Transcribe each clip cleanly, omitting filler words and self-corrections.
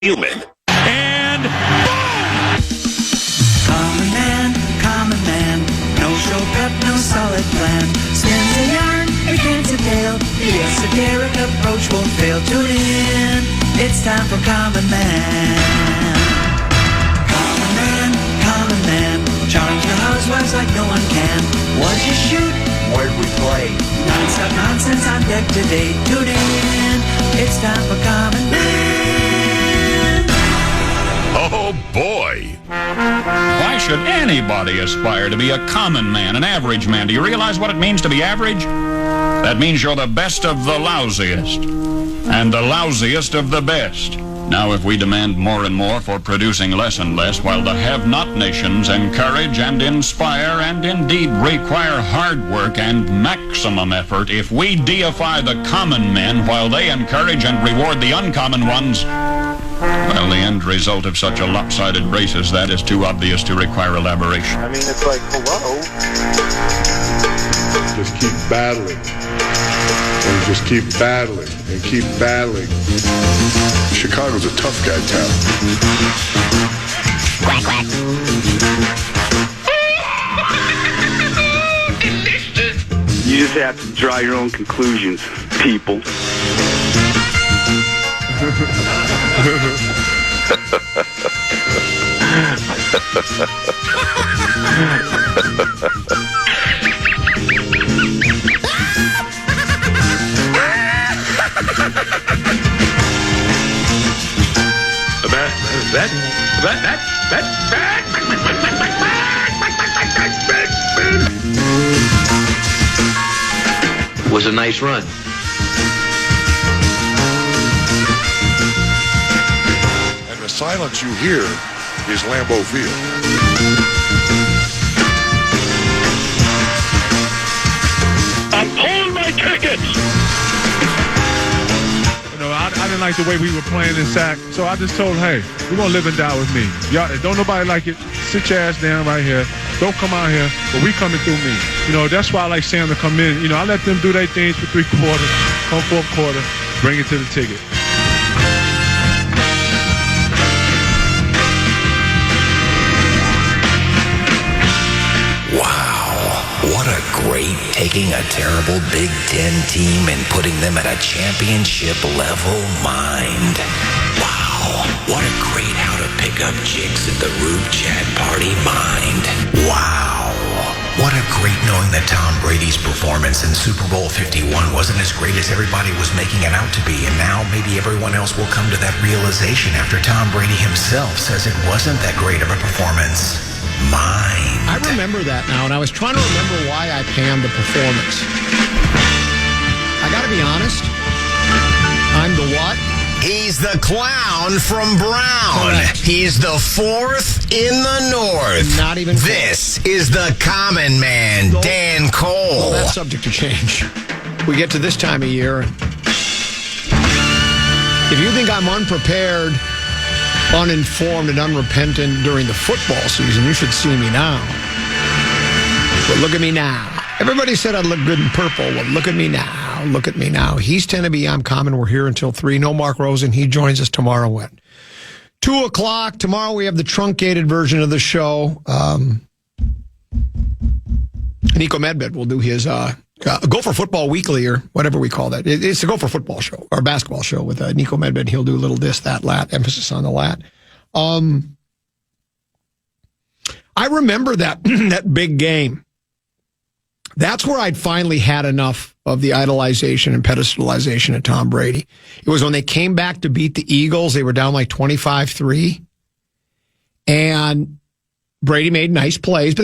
human. And boom! Common man, no show prep, no solid plan. Spins a yarn, begins a tale. The esoteric approach won't fail. Tune in, it's time for Common Man. Common man, charms the housewives like no one can. What'd you shoot? Where'd we play? Non-stop nonsense on deck today. Tune in, it's time for Common Man. Oh, boy. Why should anybody aspire to be a common man, an average man? Do you realize what it means to be average? That means you're the best of the lousiest, and the lousiest of the best. Now, if we demand more and more for producing less and less, while the have-not nations encourage and inspire and indeed require hard work and maximum effort, if we deify the common men while they encourage and reward the uncommon ones, well, the end result of such a lopsided race as that is too obvious to require elaboration. I mean, it's like, hello? Just keep battling. And just keep battling and keep battling. Chicago's a tough guy town. Quack, quack. You just have to draw your own conclusions, people. Was a nice run. And the silence you hear is Lambeau Field. I'm pulling my tickets. You know, I didn't like the way we were playing in sack, so I just told him, hey, we're going to live and die with me. Y'all, don't nobody like it, sit your ass down right here. Don't come out here, but we coming through me. You know, that's why I like Sam to come in. You know, I let them do their things for 3 quarters, come 4th quarter, bring it to the ticket. What a great taking a terrible Big Ten team and putting them at a championship level mind. Wow. What a great how to pick up chicks at the Rube Chat party mind. Wow. What a great knowing that Tom Brady's performance in Super Bowl 51 wasn't as great as everybody was making it out to be, and now maybe everyone else will come to that realization after Tom Brady himself says it wasn't that great of a performance. Mind. I remember that now, and I was trying to remember why I panned the performance. I got to be honest. I'm the what? He's the clown from Brown. Correct. He's the 4th in the North. Not even close. This is the common man, Dan Cole. Well, that's subject to change. We get to this time of year. If you think I'm unprepared, uninformed, and unrepentant during the football season, you should see me now. But look at me now. Everybody said I'd look good in purple. Well, look at me now. Look at me now. He's 10 to be. I'm Common. We're here until 3. No Mark Rosen. He joins us tomorrow at 2 o'clock. Tomorrow we have the truncated version of the show. Nico Medved will do his Go for Football Weekly, or whatever we call that. It's a Go for Football show, or basketball show with Nico Medved. He'll do a little this, that, lat, emphasis on the lat. I remember that that big game. That's where I'd finally had enough of the idolization and pedestalization of Tom Brady. It was when they came back to beat the Eagles. They were down like 25-3. And Brady made nice plays, but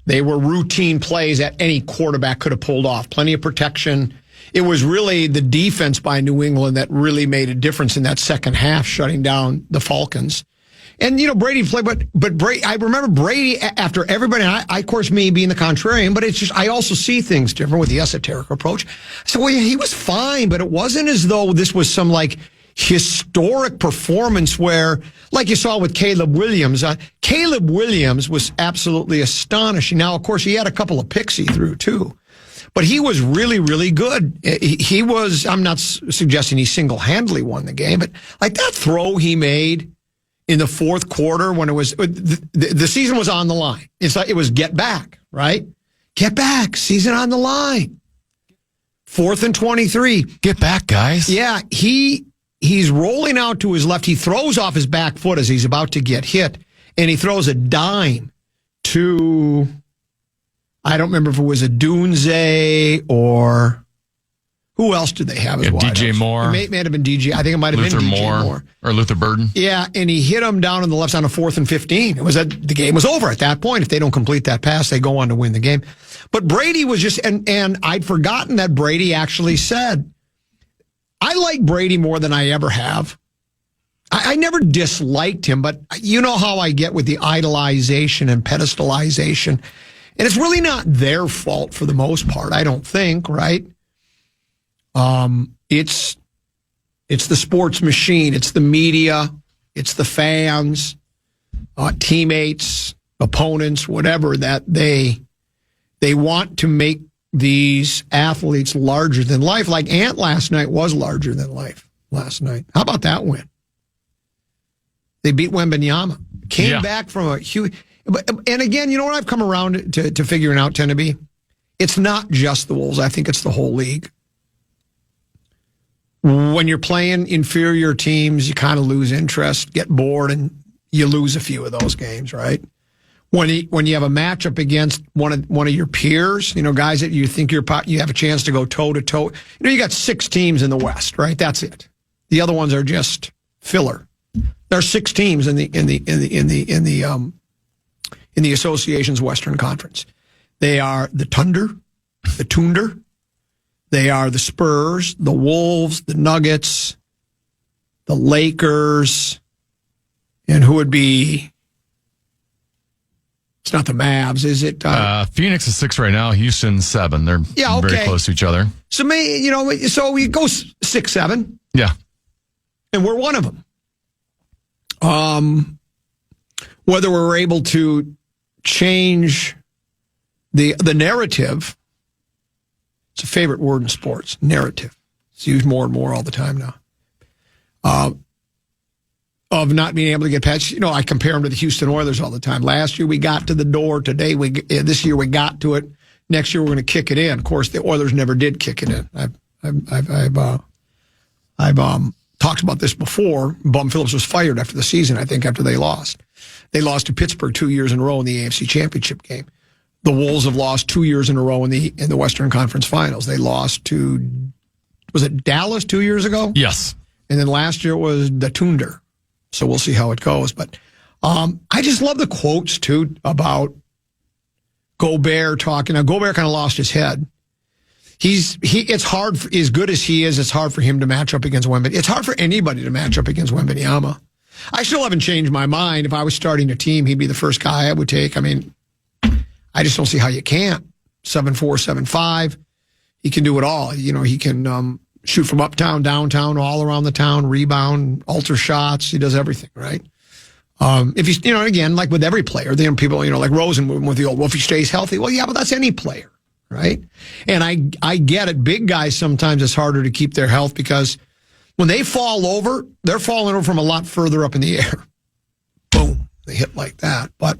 they were routine plays that any quarterback could have pulled off. Plenty of protection. It was really the defense by New England that really made a difference in that second half, shutting down the Falcons. And, you know, Brady played, but Brady, I remember Brady after everybody, and I, of course, me being the contrarian, but it's just, I also see things different with the esoteric approach. So, well, he was fine, but it wasn't as though this was some, like, historic performance where, like you saw with Caleb Williams. Caleb Williams was absolutely astonishing. Now, of course, he had a couple of picks he threw, too. But he was really, really good. He was, I'm not suggesting he single-handedly won the game, but like that throw he made in the fourth quarter when it was, the season was on the line. It's like it was get back, right? Get back, season on the line. 4th and 23. Get back, guys. Yeah, he's rolling out to his left. He throws off his back foot as he's about to get hit, and he throws a dime to, I don't remember if it was a Dunze or who else did they have as DJ Moore. It may have been DJ. I think it might have Luther been DJ Moore. Or Luther Burden. Yeah, and he hit him down on the left side on a 4th and 15. The game was over at that point. If they don't complete that pass, they go on to win the game. But Brady was just, and I'd forgotten that Brady actually said, I like Brady more than I ever have. I never disliked him, but you know how I get with the idolization and pedestalization. And it's really not their fault for the most part, I don't think, right? It's the sports machine. It's the media. It's the fans, teammates, opponents, whatever, that they want to make these athletes larger than life. Like Ant last night was larger than life last night. How about that win? They beat Wembanyama. Came back from a huge... And again, you know what I've come around to figuring out, Tenneby? It's not just the Wolves. I think it's the whole league. When you're playing inferior teams, you kind of lose interest, get bored, and you lose a few of those games, right? When you have a matchup against one of your peers, guys that you think you have a chance to go toe to toe. You got 6 teams in the West, right? That's it. The other ones are just filler. There are 6 teams in the association's Western Conference. They are the Thunder. They are the Spurs, the Wolves, the Nuggets, the Lakers, and who would be? It's not the Mavs, is it? Phoenix is 6 right now. Houston 7. They're very close to each other. So so we go 6-7. Yeah, and we're one of them. Whether we're able to change the narrative. It's a favorite word in sports, narrative. It's used more and more all the time now. Of not being able to get past, I compare them to the Houston Oilers all the time. Last year we got to the door. This year we got to it. Next year we're going to kick it in. Of course, the Oilers never did kick it in. I've talked about this before. Bum Phillips was fired after the season, I think, after they lost. They lost to Pittsburgh 2 years in a row in the AFC Championship game. The Wolves have lost 2 years in a row in the Western Conference Finals. They lost to, was it Dallas 2 years ago? Yes. And then last year it was the Thunder. So we'll see how it goes. But I just love the quotes, too, about Gobert talking. Now, Gobert kind of lost his head. It's hard, as good as he is, it's hard for him to match up against Wembanyama. It's hard for anybody to match up against Wembanyama. I still haven't changed my mind. If I was starting a team, he'd be the first guy I would take. I mean, I just don't see how you can't. 7'4", 7'5". He can do it all. He can shoot from uptown, downtown, all around the town, rebound, alter shots. He does everything, right? If he's, again, like with every player, people, like Rosen with the old, well, if he stays healthy, well, yeah, but that's any player, right? And I get it. Big guys, sometimes it's harder to keep their health because when they fall over, they're falling over from a lot further up in the air. Boom. They hit like that. But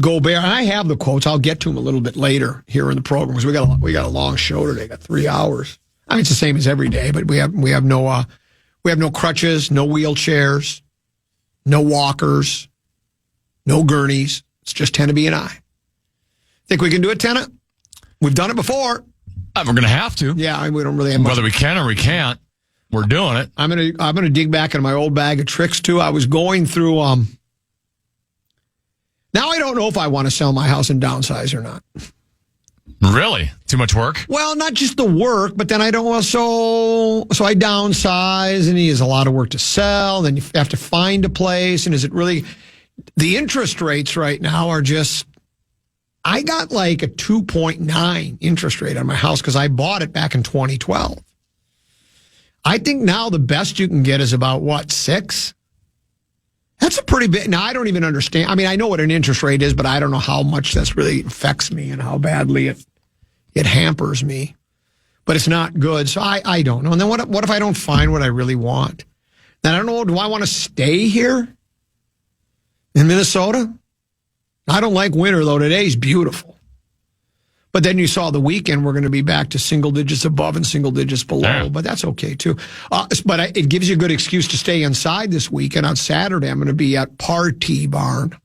Gobert, and I have the quotes. I'll get to them a little bit later here in the program because we got a long show today. Got 3 hours. I mean, it's the same as every day, but we have no crutches, no wheelchairs, no walkers, no gurneys. It's just Tenneby and I. Think we can do it, Tenna? We've done it before. We're going to have to. Yeah, we don't really have much. Whether we can or we can't, we're doing it. I'm gonna dig back into my old bag of tricks too. I was going through. Now I don't know if I want to sell my house and downsize or not. Really? Too much work? Well, not just the work, but then I don't. Well, so I downsize, and it is a lot of work to sell. Then you have to find a place, and is it really? The interest rates right now are just. I got like a 2.9 interest rate on my house because I bought it back in 2012. I think now the best you can get is about 6? That's a pretty big. Now, I don't even understand. I mean, I know what an interest rate is, but I don't know how much that's really affects me and how badly it hampers me. But it's not good, so I don't know. And then what if I don't find what I really want? Then I don't know, do I want to stay here in Minnesota? I don't like winter, though. Today's beautiful. But then you saw the weekend, we're going to be back to single digits above and single digits below. Yeah. But that's okay, too. But it gives you a good excuse to stay inside this weekend. On Saturday, I'm going to be at Party Barn.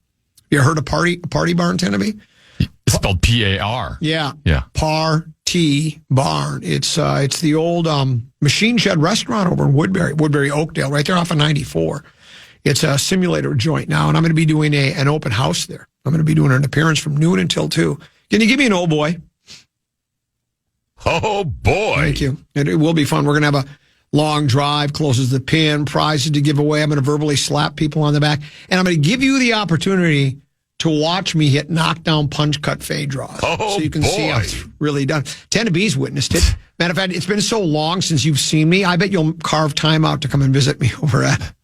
You heard of Party Barn, Tennessee? It's spelled P-A-R. Yeah. Yeah. Party Barn. It's the old Machine Shed restaurant over in Woodbury, Oakdale, right there off of 94. It's a simulator joint now, and I'm going to be doing an open house there. I'm going to be doing an appearance from noon until 2. Can you give me an oh boy? Oh, boy. Thank you. It will be fun. We're going to have a long drive, closes the pin, prizes to give away. I'm going to verbally slap people on the back. And I'm going to give you the opportunity to watch me hit knockdown, punch, cut, fade draws. Oh, so you can see how it's really done. Tennessee's witnessed it. Matter of fact, it's been so long since you've seen me. I bet you'll carve time out to come and visit me over at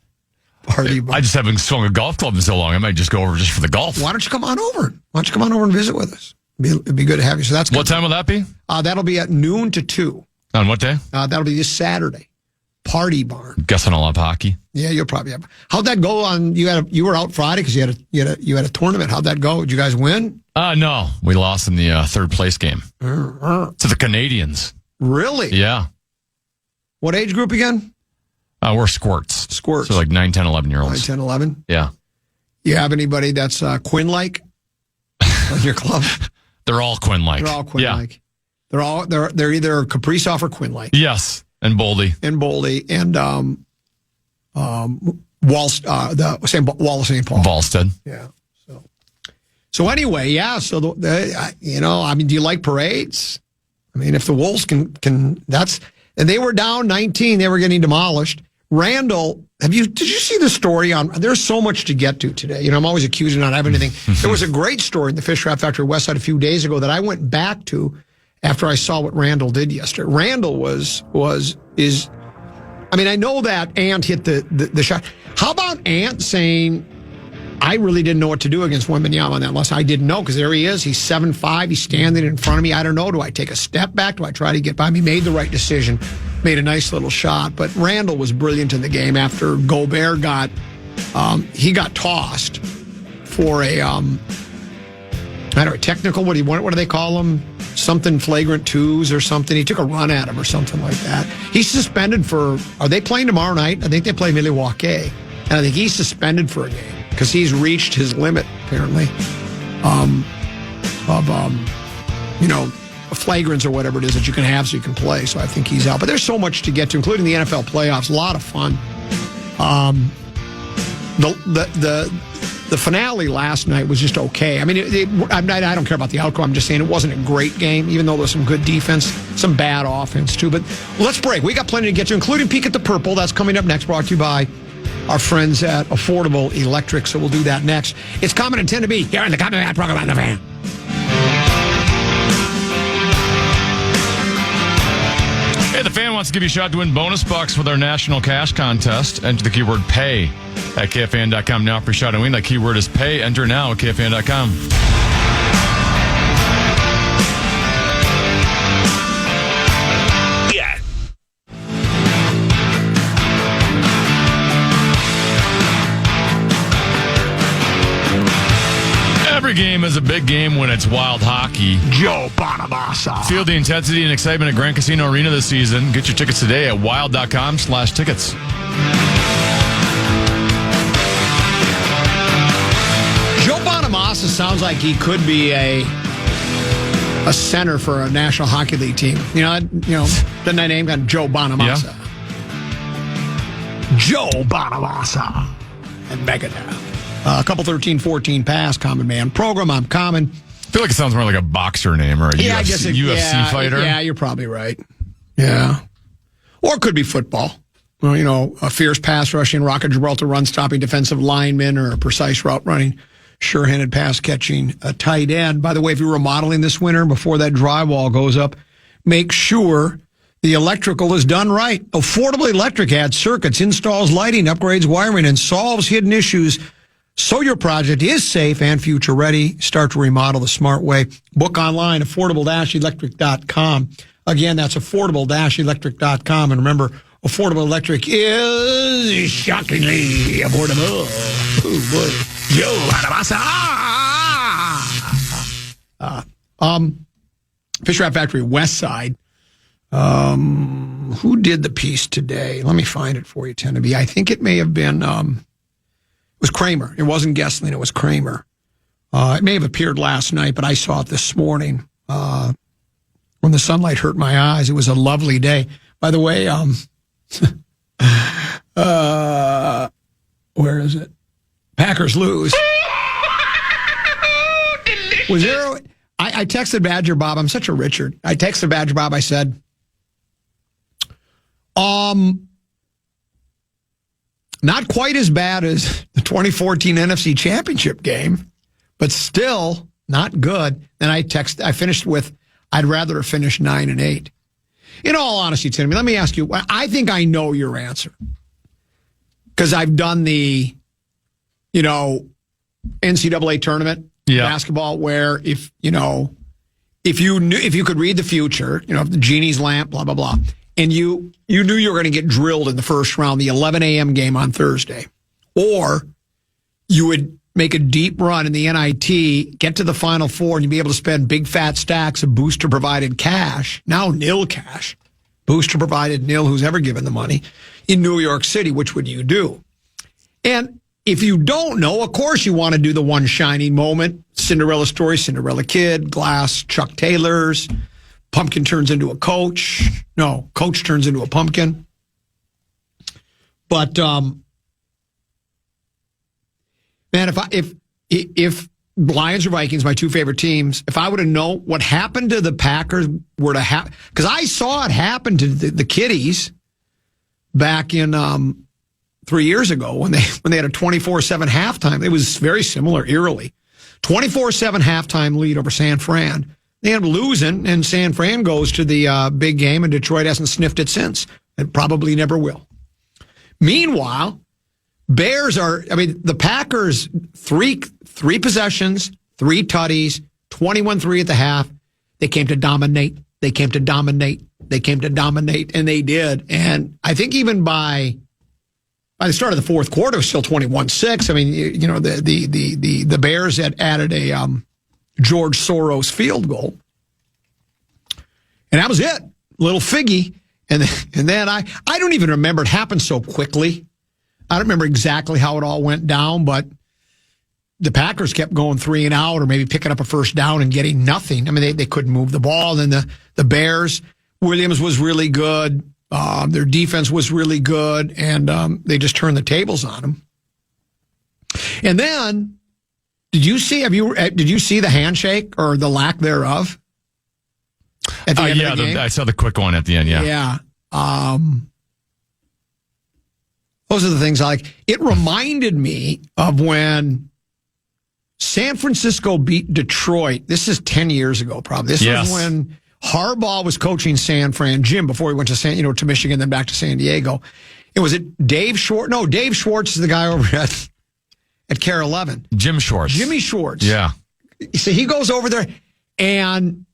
Party Barn. I just haven't swung a golf club in so long. I might just go over just for the golf. Why don't you come on over? Why don't you come on over and visit with us? It'd be good to have you. So that's what time will that be? That'll be at noon to 2. On what day? That'll be this Saturday. Party Barn. Guessing I'll have hockey. Yeah, you'll probably have. How'd that go on? You were out Friday because you had a tournament. How'd that go? Did you guys win? No, we lost in the third place game to the Canadians. Really? Yeah. What age group again? We're squirts. Squirts. So like 9, 10, 11-year-olds. 9, 10, 11? Yeah. You have anybody that's Quinn-like on your club? They're all Quinn-like. They're all Quinn-like. Yeah. They're either Kaprizov or Quinn-like. Yes, and Boldy. And Wall St. Paul. Volstead. Yeah. So anyway, yeah. So do you like parades? I mean, if the Wolves can and they were down 19, they were getting demolished. Randall, did you see the story on? There's so much to get to today. I'm always accused of not having anything. There was a great story in the Fish Wrap Factory West Side a few days ago that I went back to after I saw what Randall did yesterday. Randall I know that Ant hit the shot. How about Ant saying, I really didn't know what to do against Wembanyama on that loss. I didn't know because there he is. He's 7'5". He's standing in front of me. I don't know. Do I take a step back? Do I try to get by him? He made the right decision. Made a nice little shot. But Randall was brilliant in the game after Gobert got tossed for a technical. What do they call them? Something flagrant twos or something. He took a run at him or something like that. He's suspended for. Are they playing tomorrow night? I think they play Milwaukee, and I think he's suspended for a game because he's reached his limit apparently flagrants or whatever it is that you can have so you can play. So I think he's out. But there's so much to get to, including the NFL playoffs. A lot of fun. The finale last night was just okay. I mean, I don't care about the outcome. I'm just saying it wasn't a great game, even though there was some good defense, some bad offense too. But let's break. We got plenty to get to, including Peek at the Purple. That's coming up next, brought to you by our friends at Affordable Electric. So we'll do that next. It's Common and 10 to be here in the Common Man program on the Fan. Hey, the Fan wants to give you a shot to win bonus bucks with our national cash contest. Enter the keyword PAY at KFAN.com now for a shot to win. That keyword is PAY. Enter now at KFAN.com. Every game is a big game when it's wild hockey. Joe Bonamassa. Feel the intensity and excitement at Grand Casino Arena this season. Get your tickets today at wild.com/tickets. Joe Bonamassa sounds like he could be a center for a National Hockey League team. Doesn't that name got Joe Bonamassa? Yeah. Joe Bonamassa and Megadeth. A couple 13-14 pass, Common Man program. I'm Common. I feel like it sounds more like a boxer name or a UFC fighter. Yeah, you're probably right. Yeah. Or it could be football. Well, a fierce pass rushing, rocket Gibraltar run stopping defensive lineman or a precise route running, sure-handed pass catching a tight end. By the way, if you're remodeling this winter before that drywall goes up, make sure The electrical is done right. Affordable Electric adds circuits, installs lighting, upgrades wiring, and solves hidden issues so your project is safe and future ready. Start to remodel the smart way. Book online, affordable-electric.com. Again, that's affordable-electric.com. And remember, Affordable Electric is shockingly affordable. Oh, boy. Joe Adamasa. Fish Wrap Factory West Side. Who did the piece today? Let me find it for you, Tenneby. I think it may have been, it was Kramer. It wasn't Gessling, it was Kramer. It may have appeared last night, but I saw it this morning when the sunlight hurt my eyes. It was a lovely day. By the way, where is it? Packers lose. Was there? I texted Badger Bob. I'm such a Richard. I texted Badger Bob. I said, not quite as bad as the 2014 NFC Championship game, but still not good. And I finished with, I'd rather have finished 9-8. In all honesty, Tim, let me ask you, I think I know your answer. Because I've done the, NCAA tournament basketball where if you could read the future, if the genie's lamp, blah, blah, blah, and you knew you were going to get drilled in the first round, the 11 a.m. game on Thursday, or you would make a deep run in the NIT, get to the Final Four, and you'd be able to spend big fat stacks of booster-provided cash, now nil cash, booster-provided nil, who's ever given the money, in New York City, which would you do? And if you don't know, of course you want to do the one shining moment, Cinderella story, Cinderella kid, Glass, Chuck Taylor's, pumpkin turns into a coach. No, coach turns into a pumpkin. But, man, if Lions or Vikings, my two favorite teams, if I would have known what happened to the Packers were to happen, because I saw it happen to the Kitties back in 3 years ago when they had a 24-7 halftime. It was very similar, eerily. 24-7 halftime lead over San Fran. They end up losing, and San Fran goes to the big game, and Detroit hasn't sniffed it since. It probably never will. Meanwhile, the Packers, three possessions, 3 tutties, 21-3 at the half. They came to dominate. They came to dominate. They came to dominate, and they did. And I think even by the start of the fourth quarter, it was still 21-6. I mean, the Bears had added a George Soros field goal, and that was it. Little figgy, and then I don't even remember. It happened so quickly. I don't remember exactly how it all went down, but the Packers kept going 3 and out, or maybe picking up a first down and getting nothing. I mean, they couldn't move the ball. Then the Bears, Williams was really good. Their defense was really good, and they just turned the tables on them. And then, did you see the handshake or the lack thereof at the end of the game? I saw the quick one at the end. Yeah. Yeah. Those are the things I like. It reminded me of when San Francisco beat Detroit. This is 10 years ago, probably. This was when Harbaugh was coaching San Fran, Jim, before he went to Michigan, then back to San Diego. Was it Dave Schwartz? No, Dave Schwartz is the guy over at Care 11. Jim Schwartz. Jimmy Schwartz. Yeah. So he goes over there, and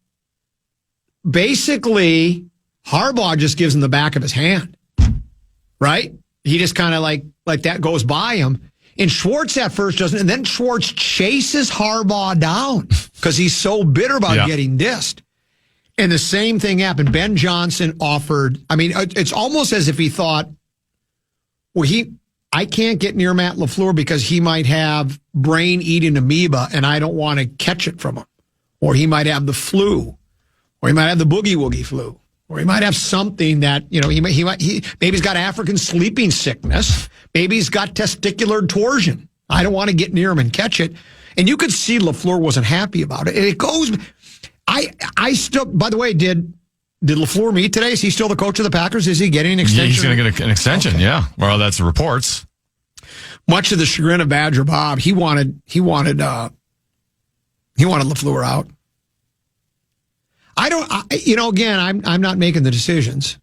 basically Harbaugh just gives him the back of his hand, right? He just kind of like that goes by him. And Schwartz at first doesn't, and then Schwartz chases Harbaugh down because he's so bitter about getting dissed. And the same thing happened. Ben Johnson offered, I mean, it's almost as if he thought, well, I can't get near Matt LaFleur because he might have brain-eating amoeba and I don't want to catch it from him. Or he might have the flu. Or he might have the boogie-woogie flu. Or he might have something that, maybe he's got African sleeping sickness. Maybe he's got testicular torsion. I don't want to get near him and catch it. And you could see LaFleur wasn't happy about it. And it goes, I still, by the way, did LaFleur meet today? Is he still the coach of the Packers? Is he getting an extension? Yeah, he's going to get an extension, okay. Yeah. Well, that's the reports. Much to the chagrin of Badger Bob, he wanted LaFleur out. Again, I'm not making the decisions.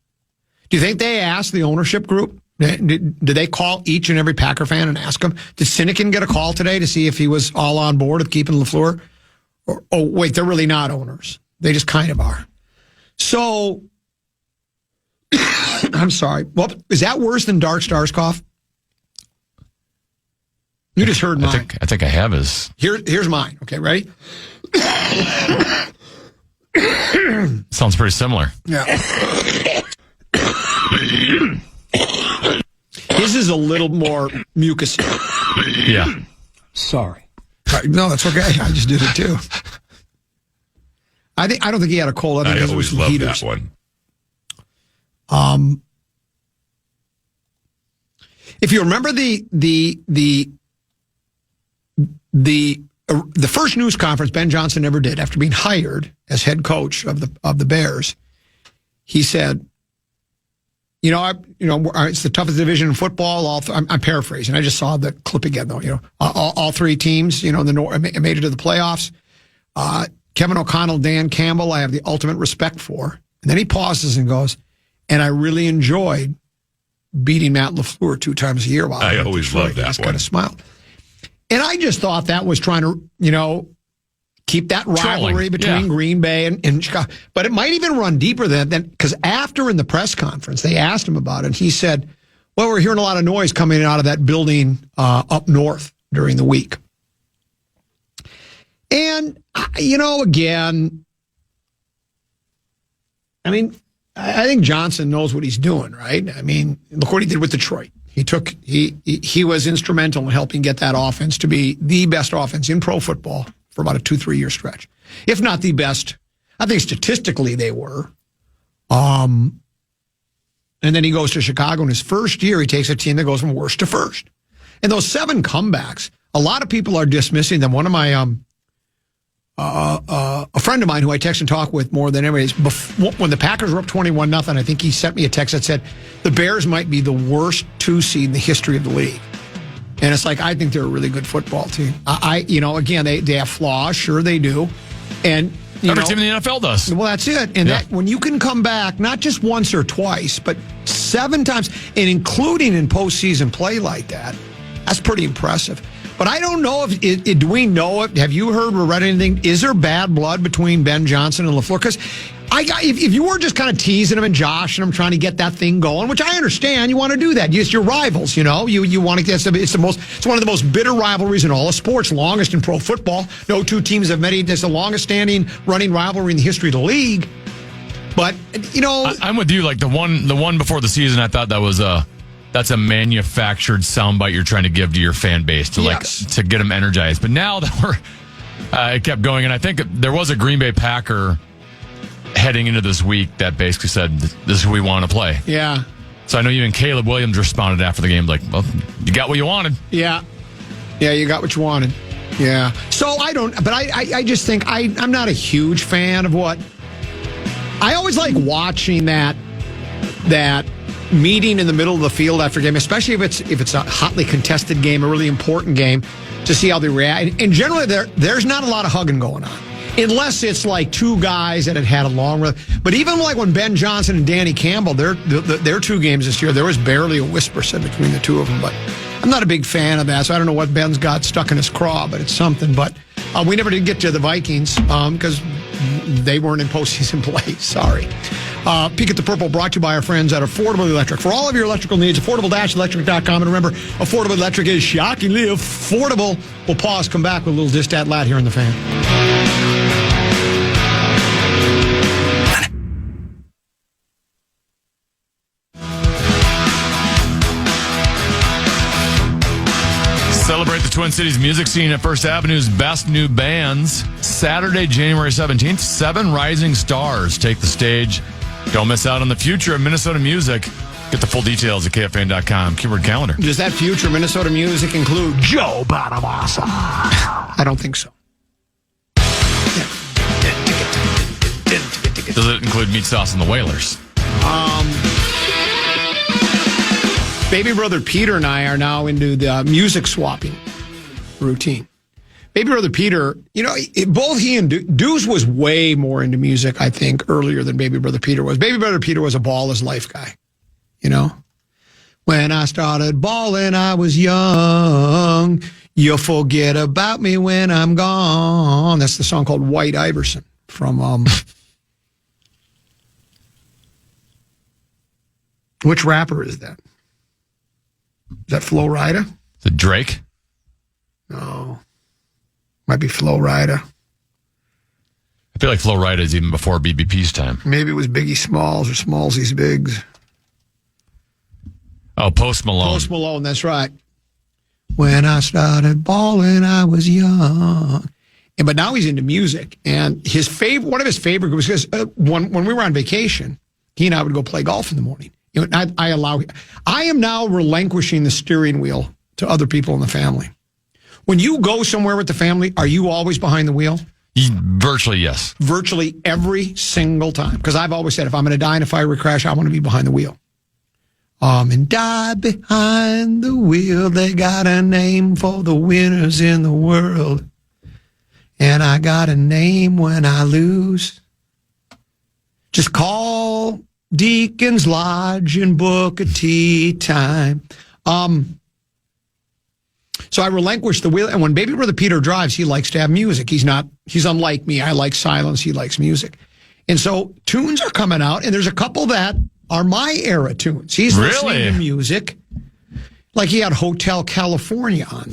Do you think they asked the ownership group? Did they call each and every Packer fan and ask them? Did Sinekin get a call today to see if he was all on board with keeping LaFleur? Oh, wait, they're really not owners. They just kind of are. So, I'm sorry. Well, is that worse than Dark Stars cough? You just heard mine. I think I have his. Here's mine. Okay, ready? Sounds pretty similar. Yeah. His is a little more mucusy. Yeah. Sorry. No, that's okay. I just did it too. I don't think he had a cold. I think it was some love heaters. that one. If you remember the first news conference Ben Johnson ever did after being hired as head coach of the Bears, he said, it's the toughest division in football. I'm paraphrasing. I just saw the clip again, though. All three teams, in the North made it to the playoffs. Kevin O'Connell, Dan Campbell, I have the ultimate respect for. And then he pauses and goes, and I really enjoyed beating Matt LaFleur 2 times a year. While I always loved that one. Just kind of smiled. And I just thought that was trying to, keep that rivalry between Green Bay and Chicago. But it might even run deeper than that, because after in the press conference, they asked him about it. And he said, well, we're hearing a lot of noise coming out of that building up north during the week. And, again, I think Johnson knows what he's doing, right? Look what he did with Detroit. He was instrumental in helping get that offense to be the best offense in pro football for about a 2-3 year stretch. If not the best, I think statistically they were. And then he goes to Chicago in his first year. He takes a team that goes from worst to first. And those 7 comebacks, a lot of people are dismissing them. One of my, a friend of mine who I text and talk with more than anybody, when the Packers were up 21-0, I think he sent me a text that said the Bears might be the worst 2 seed in the history of the league. And it's like, I think they're a really good football team. Again, they have flaws. Sure, they do. And every team in the NFL does. Well, that's it. And that when you can come back, not just once or twice, but 7 times, and including in postseason play like that, that's pretty impressive. But I don't know if do we know it? Have you heard or read anything? Is there bad blood between Ben Johnson and LaFleur? Because if you were just kind of teasing him and Josh and I'm trying to get that thing going, which I understand, you want to do that. It's your rivals, you want to. It's one of the most bitter rivalries in all of sports, longest in pro football. No 2 teams have met. It's the longest standing running rivalry in the history of the league. But I'm with you. Like the one before the season, I thought that's a manufactured soundbite you're trying to give to your fan base to get them energized. But now that it kept going, and I think there was a Green Bay Packer heading into this week that basically said, this is who we want to play. Yeah. So I know even Caleb Williams responded after the game like, well, you got what you wanted. Yeah. Yeah, you got what you wanted. Yeah. So I just think I'm not a huge fan of what. I always like watching that meeting in the middle of the field after a game, especially if it's a hotly contested game, a really important game, to see how they react. And generally, there's not a lot of hugging going on, unless it's like 2 guys that had a long run. But even like when Ben Johnson and Danny Campbell, their 2 games this year, there was barely a whisper said between the 2 of them. But I'm not a big fan of that, so I don't know what Ben's got stuck in his craw, but it's something. But we never did get to the Vikings because they weren't in postseason play. Sorry. Peek at the Purple brought to you by our friends at Affordable Electric. For all of your electrical needs, affordable-electric.com. And remember, Affordable Electric is shockingly affordable. We'll pause, come back with a little Distat Lat here in the Fan. Celebrate the Twin Cities music scene at First Avenue's best new bands. Saturday, January 17th, 7 rising stars take the stage. Don't miss out on the future of Minnesota music. Get the full details at KFAN.com. Keyword calendar. Does that future Minnesota music include Joe Bonamassa? I don't think so. Does it include Meat Sauce and the Whalers? Baby brother Peter and I are now into the music swapping routine. Baby Brother Peter, both he and Deuce was way more into music, I think, earlier than Baby Brother Peter was. Baby Brother Peter was a ball his life guy, When I started balling, I was young. You'll forget about me when I'm gone. That's the song called White Iverson from, which rapper is that? Is that Flo Rida? Is it Drake? No. Might be Flo Rida. I feel like Flo Rida is even before BBP's time. Maybe it was Biggie Smalls or Smallsy's Biggs. Oh, Post Malone. Post Malone, that's right. When I started balling, I was young. But now he's into music. And one of his favorite groups, because when we were on vacation, he and I would go play golf in the morning. I am now relinquishing the steering wheel to other people in the family. When you go somewhere with the family, are you always behind the wheel? Virtually, yes. Virtually every single time. Because I've always said, if I'm going to die in a fiery crash, I want to be behind the wheel. And die behind the wheel. They got a name for the winners in the world. And I got a name when I lose. Just call Deacon's Lodge and book a tea time. So I relinquished the wheel. And when Baby Brother Peter drives, he likes to have music. He's unlike me. I like silence. He likes music. And so tunes are coming out, and there's a couple that are my era tunes. He's listening to music. Like he had Hotel California on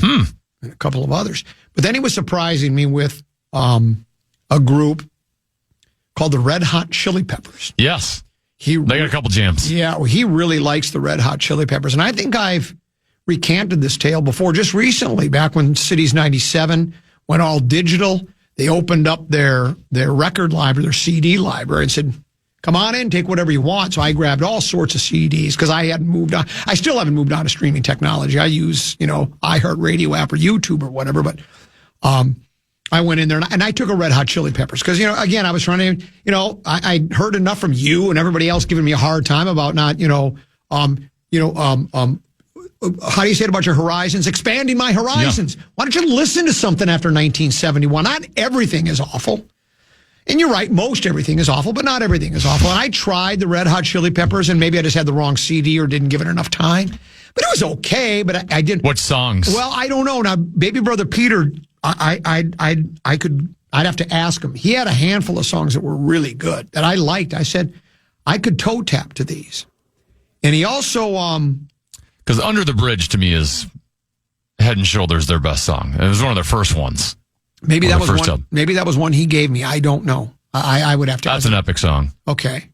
and a couple of others. But then he was surprising me with a group called the Red Hot Chili Peppers. Yes. They got a couple jams. Yeah, well, he really likes the Red Hot Chili Peppers. And I think I've recanted this tale before, just recently, back when Cities 97 went all digital. They opened up their record library, their CD library, and said, come on in, take whatever you want. So I grabbed all sorts of CDs because I hadn't moved on. I still haven't moved on to streaming technology. I use, iHeartRadio app or YouTube or whatever. But I went in there and I took a Red Hot Chili Peppers because, again, I was trying to, I heard enough from you and everybody else giving me a hard time about not, how do you say it about your horizons? Expanding my horizons. Yeah. Why don't you listen to something after 1971? Not everything is awful. And you're right, most everything is awful, but not everything is awful. And I tried the Red Hot Chili Peppers, and maybe I just had the wrong CD or didn't give it enough time. But it was okay, but I didn't. What songs? Well, I don't know. Now, Baby Brother Peter, I'd have to ask him. He had a handful of songs that were really good that I liked. I said, I could toe tap to these. And he also... Because Under the Bridge, to me, is Head and Shoulders their best song. It was one of their first ones. Maybe that was one. Maybe that was one he gave me. I don't know. I would have to. That's an epic song. Okay.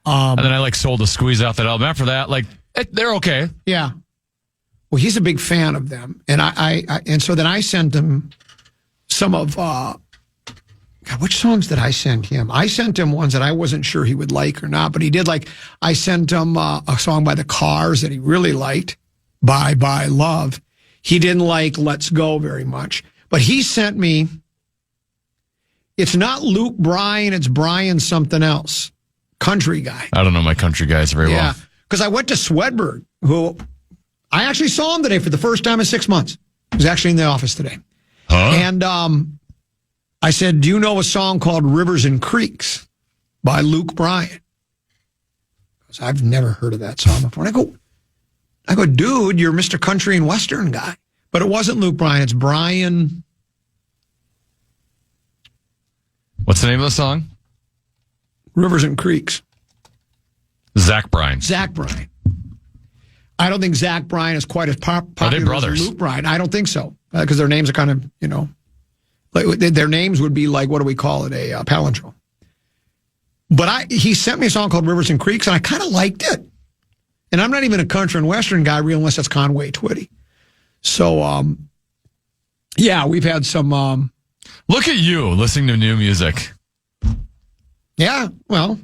And then I like Soul to Squeeze out that album. After that, they're okay. Yeah. Well, he's a big fan of them, and and so then I sent him some of. God, which songs did I send him? I sent him ones that I wasn't sure he would like or not, but he did like. I sent him a song by the Cars that he really liked, Bye Bye Love. He didn't like Let's Go very much, but he sent me. It's not Luke Bryan, it's Brian something else. Country guy. I don't know my country guys very well. Yeah, because I went to Swedberg, who I actually saw him today for the first time in 6 months. He was actually in the office today. Huh? And I said, do you know a song called Rivers and Creeks by Luke Bryan? Because I've never heard of that song before. And I go, dude, you're Mr. Country and Western guy. But it wasn't Luke Bryan, it's Brian. What's the name of the song? Rivers and Creeks. Zach Bryan. Zach Bryan. I don't think Zach Bryan is quite as popular as Luke Bryan. I don't think so. Because their names are kind of, their names would be like, what do we call it? A palindrome. But he sent me a song called Rivers and Creeks, and I kind of liked it. And I'm not even a country and Western guy, real unless that's Conway Twitty. So, yeah, we've had some... Look at you, listening to new music. Yeah, well,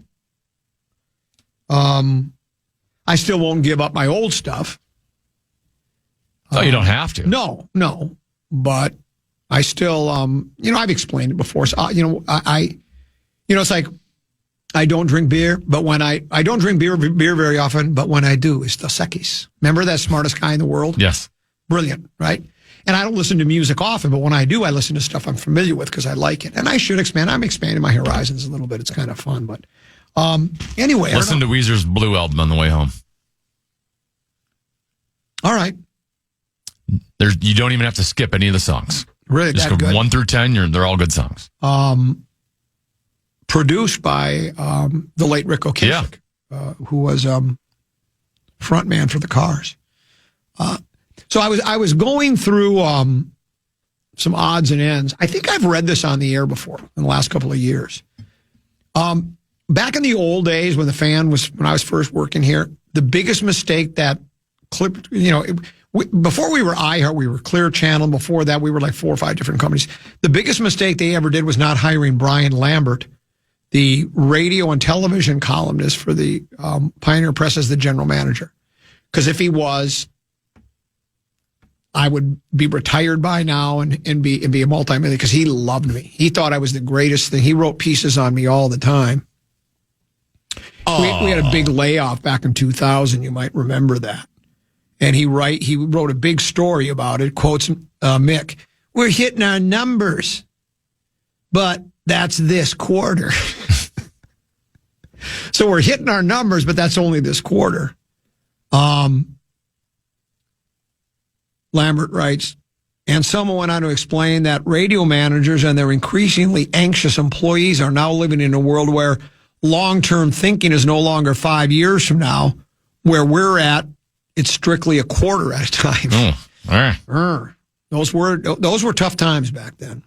I still won't give up my old stuff. Oh, you don't have to. No, but I still, I've explained it before. So, it's like I don't drink beer, but when I don't drink beer very often, but when I do, it's Dos Equis. Remember that smartest guy in the world? Yes. Brilliant, right? And I don't listen to music often, but when I do, I listen to stuff I'm familiar with because I like it. And I should expand. I'm expanding my horizons a little bit. It's kind of fun. But anyway. Listen to Weezer's Blue album on the way home. All right. You don't even have to skip any of the songs. Really, just that go good? 1 through 10. They're all good songs. Produced by the late Rick Ocasek, who was front man for the Cars. So I was going through some odds and ends. I think I've read this on the air before in the last couple of years. Back in the old days when when I was first working here, the biggest mistake that before we were iHeart, we were Clear Channel. Before that, we were like 4 or 5 different companies. The biggest mistake they ever did was not hiring Brian Lambert, the radio and television columnist for the Pioneer Press, as the general manager. Because if he was, I would be retired by now and be a multi-millionaire, because he loved me. He thought I was the greatest thing. He wrote pieces on me all the time. We had a big layoff back in 2000. You might remember that. And he wrote a big story about it, quotes Mick, "We're hitting our numbers, but that's this quarter." So we're hitting our numbers, but that's only this quarter. Lambert writes, and someone went on to explain that radio managers and their increasingly anxious employees are now living in a world where long-term thinking is no longer 5 years from now. Where we're at, it's strictly a quarter at a time. All right. Those were tough times back then.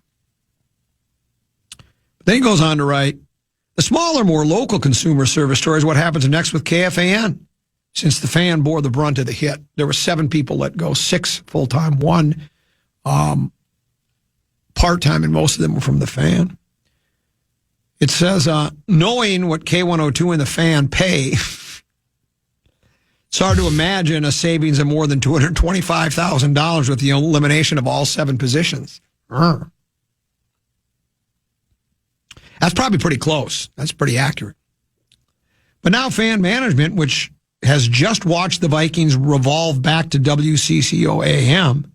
But then he goes on to write, the smaller, more local consumer service story is what happens next with KFAN. Since the Fan bore the brunt of the hit, there were 7 people let go, 6 full-time, 1 part-time, and most of them were from the Fan. It says, knowing what K102 and the Fan pay, it's hard to imagine a savings of more than $225,000 with the elimination of all 7 positions. That's probably pretty close. That's pretty accurate. But now Fan Management, which has just watched the Vikings revolve back to WCCO AM,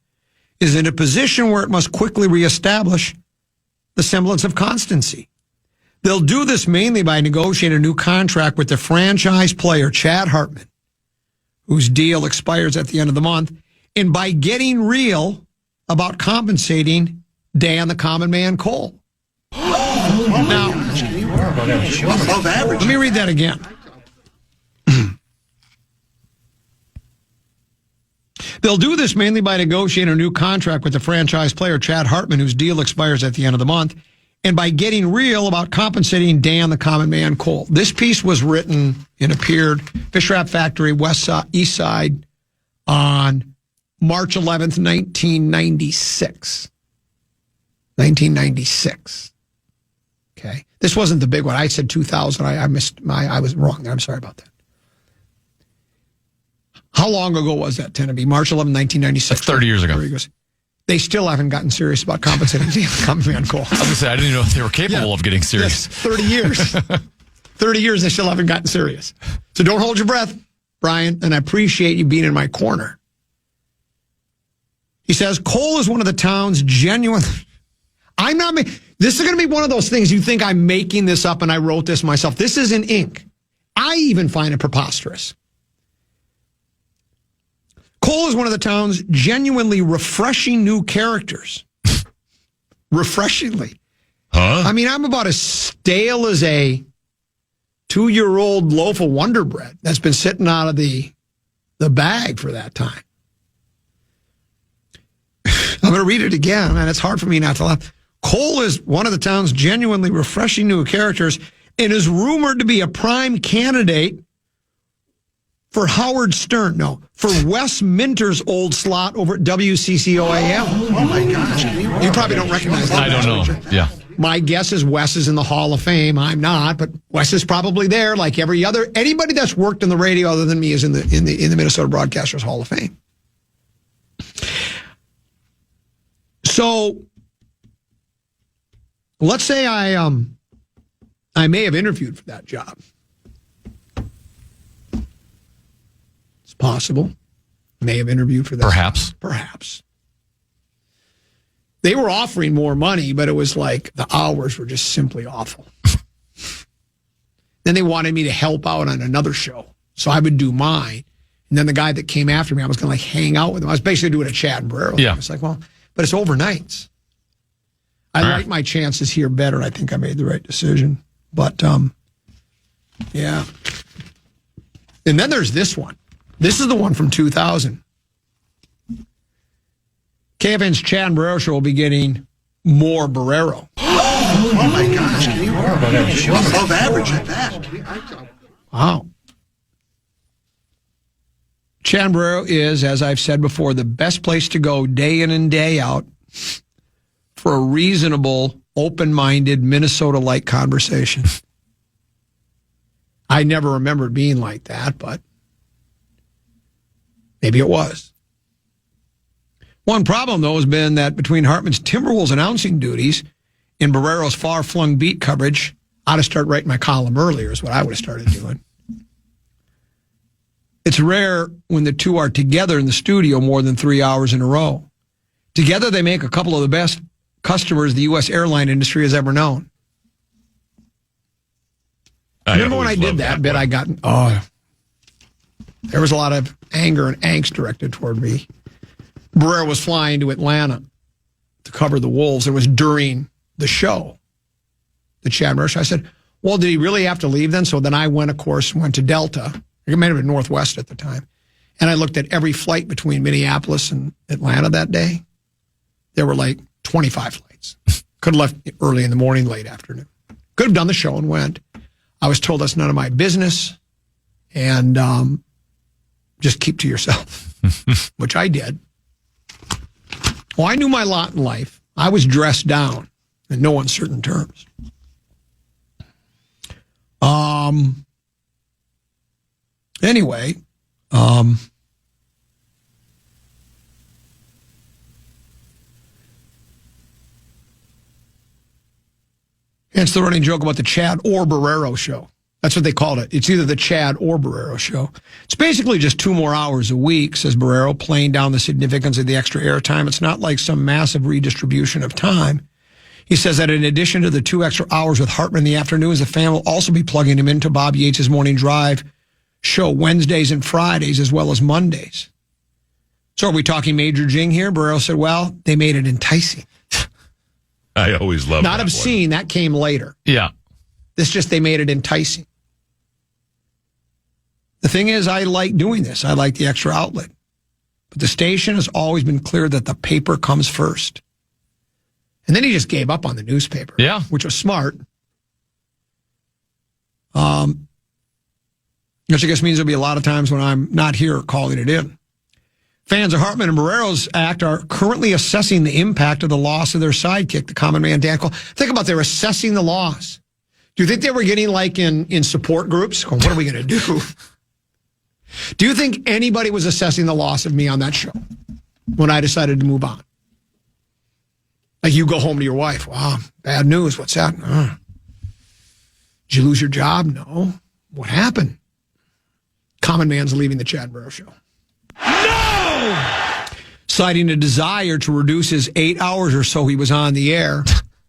is in a position where it must quickly reestablish the semblance of constancy. They'll do this mainly by negotiating a new contract with the franchise player, Chad Hartman, whose deal expires at the end of the month, and by getting real about compensating Dan the Common Man Cole. Now, let me read that again. They'll do this mainly by negotiating a new contract with the franchise player, Chad Hartman, whose deal expires at the end of the month, and by getting real about compensating Dan the Common Man Cole. This piece was written and appeared Fish Wrap Factory, East Side, on March 11th, 1996. 1996. Okay. This wasn't the big one. I said 2000. I was wrong there. I'm sorry about that. How long ago was that, Tenneby? March 11, 1996. That's 30 years ago. They still haven't gotten serious about compensating the Common Man Cole. I was going to say, I didn't even know if they were capable of getting serious. Yes, 30 years. 30 years, they still haven't gotten serious. So don't hold your breath, Brian, and I appreciate you being in my corner. He says, Cole is one of the town's genuine... This is going to be one of those things you think I'm making this up and I wrote this myself. This is in ink. I even find it preposterous. Cole is one of the town's genuinely refreshing new characters. Refreshingly. Huh? I mean, I'm about as stale as a 2-year-old loaf of Wonder Bread that's been sitting out of the bag for that time. I'm going to read it again, and it's hard for me not to laugh. Cole is one of the town's genuinely refreshing new characters and is rumored to be a prime candidate for Howard Stern. No, for Wes Minter's old slot over at WCCO-AM. Oh, my gosh. You probably don't recognize that. I don't know. Yeah. My guess is Wes is in the Hall of Fame. I'm not, but Wes is probably there like anybody that's worked in the radio other than me is in the Minnesota Broadcasters Hall of Fame. So let's say I may have interviewed for that job. It's possible. May have interviewed for that. Perhaps. Perhaps. They were offering more money, but it was like the hours were just simply awful. Then they wanted me to help out on another show. So I would do mine. And then the guy that came after me, I was going to like hang out with him. I was basically doing a Chad and Barrero. Yeah. I was like, well, but it's overnights. I like my chances here better. I think I made the right decision. But, yeah. And then there's this one. This is the one from 2000. KFAN's Chad and Barrero show will be getting more Barrero. Oh my gosh, can you above average at that? Wow. Chad and Barrero is, as I've said before, the best place to go day in and day out for a reasonable, open-minded, Minnesota-like conversation. I never remember it being like that, but maybe it was. One problem, though, has been that between Hartman's Timberwolves announcing duties and Barrero's far-flung beat coverage, I ought to start writing my column earlier is what I would have started doing. It's rare when the two are together in the studio more than 3 hours in a row. Together, they make a couple of the best customers the U.S. airline industry has ever known. Remember when I did that bit, I got, there was a lot of anger and angst directed toward me. Barrero was flying to Atlanta to cover the Wolves. It was during the show, the Chad Barrero show. I said, well, did he really have to leave then? So then I went, of course, went to Delta. It might have been Northwest at the time. And I looked at every flight between Minneapolis and Atlanta that day. There were like 25 flights. Could have left early in the morning, late afternoon. Could have done the show and went. I was told that's none of my business. And just keep to yourself, which I did. Well, I knew my lot in life. I was dressed down in no uncertain terms. Anyway, hence the running joke about the Chad or Barrero show. That's what they called it. It's either the Chad or Barrero show. It's basically just 2 more hours a week, says Barrero, playing down the significance of the extra airtime. It's not like some massive redistribution of time. He says that in addition to the 2 extra hours with Hartman in the afternoons, the fan will also be plugging him into Bob Yates' Morning Drive show Wednesdays and Fridays as well as Mondays. So are we talking Major Jing here? Barrero said, well, they made it enticing. I always love Not obscene. That came later. Yeah. This just, they made it enticing. The thing is, I like doing this. I like the extra outlet. But the station has always been clear that the paper comes first. And then he just gave up on the newspaper. Yeah. Which was smart. Which I guess means there'll be a lot of times when I'm not here calling it in. Fans of Hartman and Barrero's act are currently assessing the impact of the loss of their sidekick, the common man Dan Cole. Think about, they're assessing the loss. Do you think they were getting like in support groups? What are we going to do? Do you think anybody was assessing the loss of me on that show when I decided to move on? Like you go home to your wife. Wow, bad news. What's that? Did you lose your job? No. What happened? Common man's leaving the Chad Barrero show. No! Citing a desire to reduce his 8 hours or so he was on the air.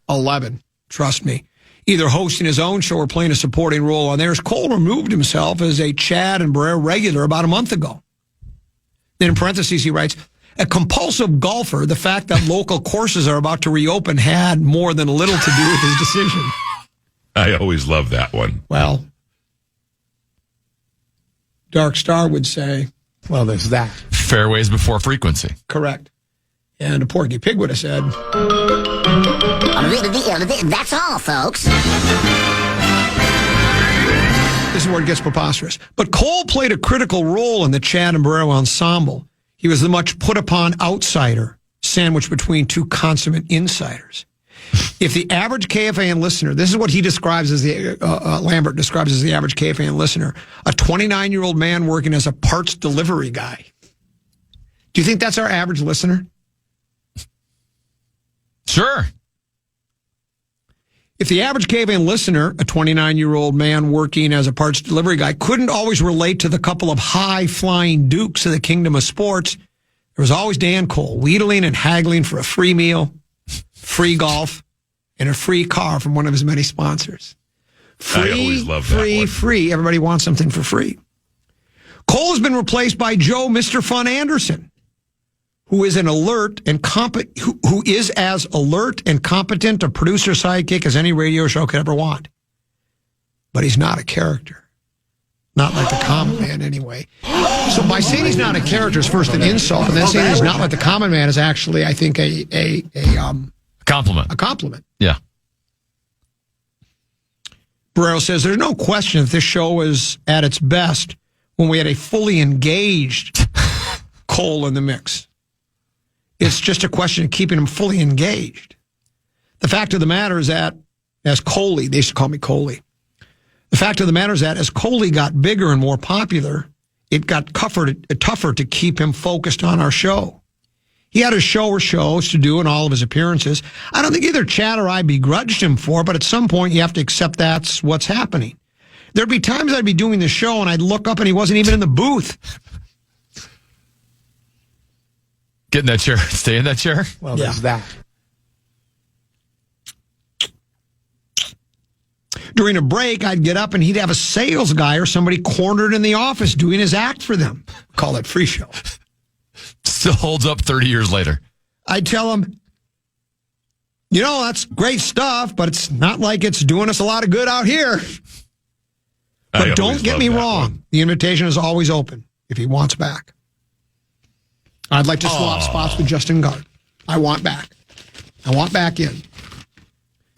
11. Trust me. Either hosting his own show or playing a supporting role on theirs. Cole removed himself as a Chad and Barrero regular about a month ago. Then in parentheses, he writes, a compulsive golfer, the fact that local courses are about to reopen had more than a little to do with his decision. I always love that one. Well, Dark Star would say, well, there's that. Fairways before frequency. Correct. And a Porky Pig would have said, that's all, folks. This is where it gets preposterous. But Cole played a critical role in the Chad and Barrero ensemble. He was the much put-upon outsider, sandwiched between two consummate insiders. If the average KFAN listener, this is what he describes as Lambert describes as the average KFAN listener, a 29-year-old man working as a parts delivery guy. Do you think that's our average listener? Sure. If the average KFAN listener, a 29-year-old man working as a parts delivery guy, couldn't always relate to the couple of high-flying dukes of the kingdom of sports, there was always Dan Cole, wheedling and haggling for a free meal, free golf, and a free car from one of his many sponsors. Free, I always love that free. Everybody wants something for free. Cole has been replaced by Joe Mr. Fun Anderson, who is as alert and competent a producer sidekick as any radio show could ever want. But he's not a character. Not like the common man, anyway. So by saying he's not a character is first an insult, and then saying he's not like the common man is actually, I think, a compliment. A compliment. Yeah. Barrero says there's no question that this show was at its best when we had a fully engaged Cole in the mix. It's just a question of keeping him fully engaged. The fact of the matter is that, as Coley, they used to call me Coley. The fact of the matter is that as Coley got bigger and more popular, it got tougher to keep him focused on our show. He had a show or shows to do in all of his appearances. I don't think either Chad or I begrudged him for, but at some point you have to accept that's what's happening. There'd be times I'd be doing the show and I'd look up and he wasn't even in the booth. Get in that chair. Stay in that chair. Well, there's that. During a break, I'd get up and he'd have a sales guy or somebody cornered in the office doing his act for them. Call it free show. Still holds up 30 years later. I'd tell him, that's great stuff, but it's not like it's doing us a lot of good out here. But don't get me wrong. The invitation is always open if he wants back. I'd like to swap spots with Justin Gard. I want back. I want back in.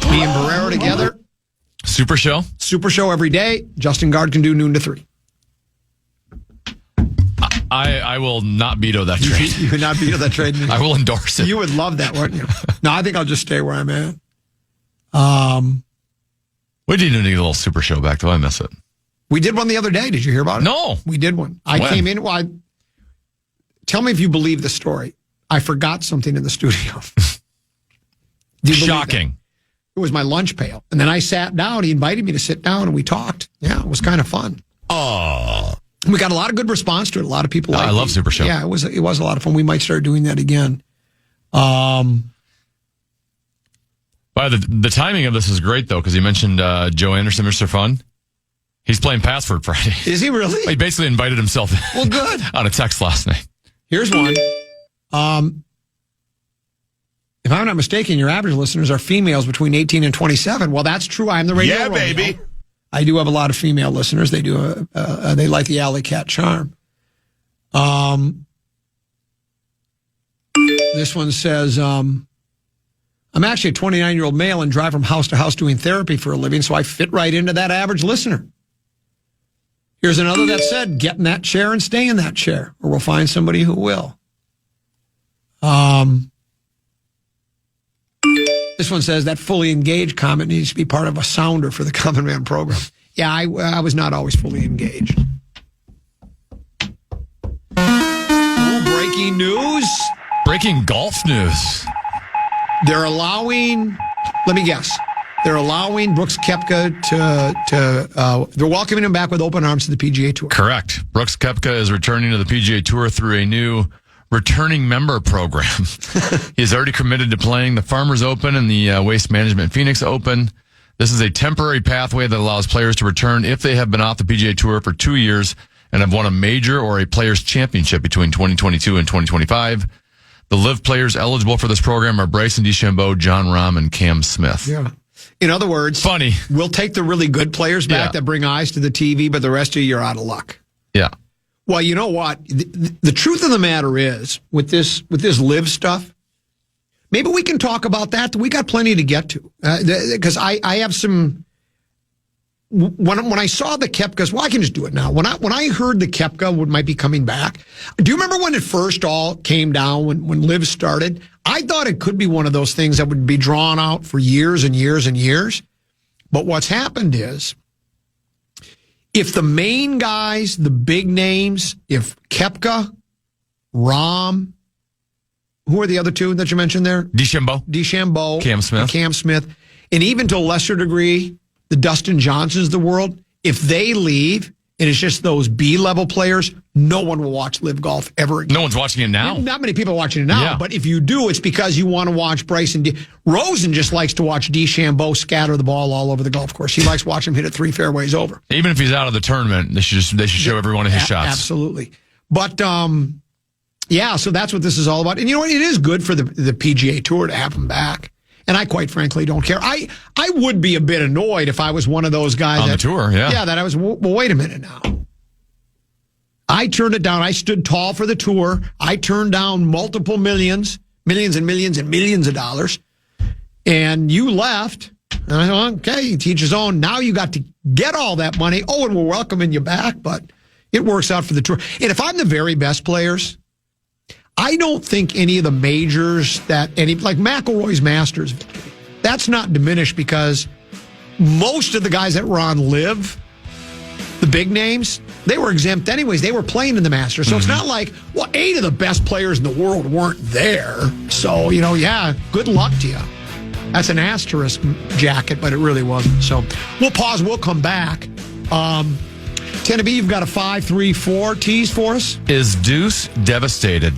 Me and Barrero together. Super show? Super show every day. Justin Gard can do noon to 3. I will not veto that trade. You would not veto that trade? I will endorse it. You would love that, wouldn't you? No, I think I'll just stay where I'm at. We did need a little super show back, though. I miss it. We did one the other day. Did you hear about it? No. We did one. I came in. Tell me if you believe the story. I forgot something in the studio. Shocking. It was my lunch pail. And then I sat down. He invited me to sit down and we talked. Yeah, it was kind of fun. Oh. We got a lot of good response to it. A lot of people liked it. I love Super Show. Yeah, it was a lot of fun. We might start doing that again. By the timing of this is great, though, because he mentioned Joe Anderson, Mr. Fun. He's playing Password Friday. Is he really? He basically invited himself in. Well, good. On a text last night. Here's one. If I'm not mistaken, your average listeners are females between 18 and 27. Well, that's true. I'm the radio Romeo. Baby. I do have a lot of female listeners. They do. They like the alley cat charm. This one says, I'm actually a 29-year-old male and drive from house to house doing therapy for a living, so I fit right into that average listener. Here's another that said, get in that chair and stay in that chair, or we'll find somebody who will. This one says that fully engaged comment needs to be part of a sounder for the Common Man program. Yeah, I was not always fully engaged. Ooh, breaking news. Breaking golf news. They're allowing, let me guess, they're allowing Brooks Koepka they're welcoming him back with open arms to the PGA Tour. Correct. Brooks Koepka is returning to the PGA Tour through a new returning member program. He is already committed to playing the Farmers Open and the Waste Management Phoenix Open. This is a temporary pathway that allows players to return if they have been off the PGA Tour for 2 years and have won a major or a players' championship between 2022 and 2025. The LIV players eligible for this program are Bryson DeChambeau, John Rahm, and Cam Smith. Yeah. In other words, funny. We'll take the really good players back that bring eyes to the TV, but the rest of you are out of luck. Yeah. Well, you know what? The truth of the matter is, with this LIV stuff, maybe we can talk about that. We got plenty to get to. Because I have some... When I saw the Koepkas, well, I can just do it now. When I heard the Koepka might be coming back, do you remember when it first all came down, when LIV started? I thought it could be one of those things that would be drawn out for years and years and years. But what's happened is, if the main guys, the big names, if Koepka, Rahm, who are the other two that you mentioned there? DeChambeau. Cam Smith. And even to a lesser degree, the Dustin Johnsons of the world, if they leave and it's just those B-level players, no one will watch Live Golf ever again. No one's watching it now. Not many people are watching it now, but if you do, it's because you want to watch Bryson. Rosen just likes to watch DeChambeau scatter the ball all over the golf course. He likes watching him hit it 3 fairways over. Even if he's out of the tournament, they should show every one of his shots. Absolutely. But, yeah, so that's what this is all about. And you know what? It is good for the PGA Tour to have him back. And I quite frankly don't care. I would be a bit annoyed if I was one of those guys on the tour, yeah. Yeah, that I was, well, wait a minute now. I turned it down. I stood tall for the tour. I turned down multiple millions and millions of dollars. And you left. And I thought, okay, teach his own. Now you got to get all that money. Oh, and we're welcoming you back, but it works out for the tour. And if I'm the very best players, I don't think any of the majors like McIlroy's Masters, that's not diminished because most of the guys that were on Live, the big names, they were exempt anyways. They were playing in the Masters. So it's not like, 8 of the best players in the world weren't there. So, good luck to you. That's an asterisk jacket, but it really wasn't. So we'll pause. We'll come back. Tennessee, you've got a 5-3-4 tease for us? Is Deuce devastated?